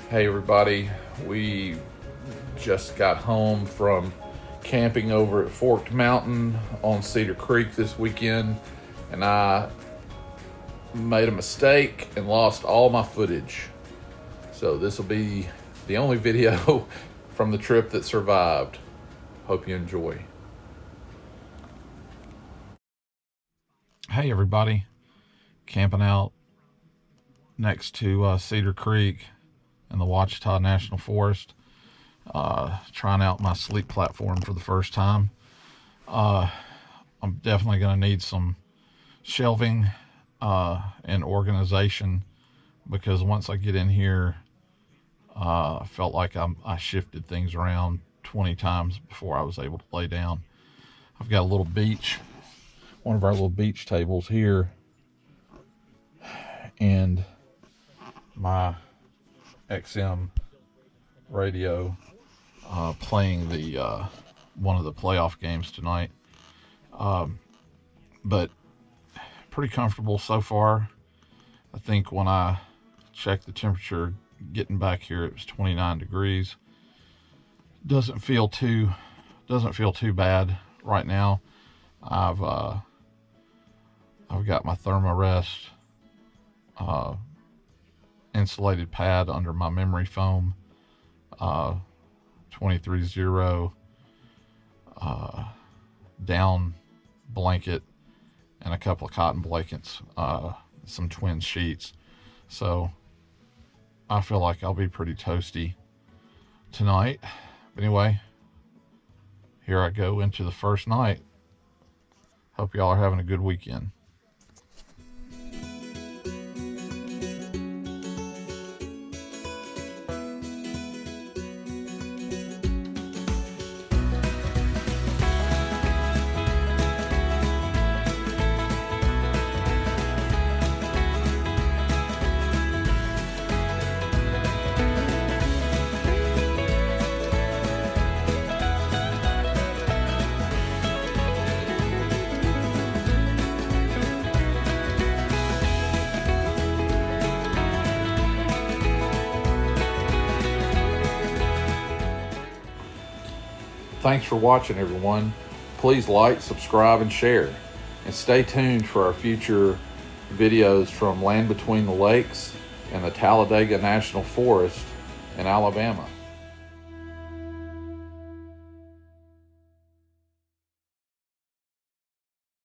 Hey everybody, we just got home from camping over at Forked Mountain on Cedar Creek this weekend, and I made a mistake and lost all my footage. So this will be the only video from the trip that survived. Hope you enjoy. Hey everybody, camping out next to Cedar Creek in the Ouachita National Forest, trying out my sleep platform for the first time. I'm definitely going to need some shelving and organization, because once I get in here, I felt like I shifted things around 20 times before I was able to lay down. I've got a little beach, one of our little beach tables here, and my XM radio playing the one of the playoff games tonight, but pretty comfortable so far. I think when I checked the temperature getting back here, it was 29 degrees. Doesn't feel too bad right now. I've got my Thermarest insulated pad under my memory foam, 23-0 down blanket, and a couple of cotton blankets, some twin sheets. So I feel like I'll be pretty toasty tonight. But anyway, here I go into the first night. Hope y'all are having a good weekend. Thanks for watching, everyone. Please like, subscribe, and share. And stay tuned for our future videos from Land Between the Lakes and the Talladega National Forest in Alabama.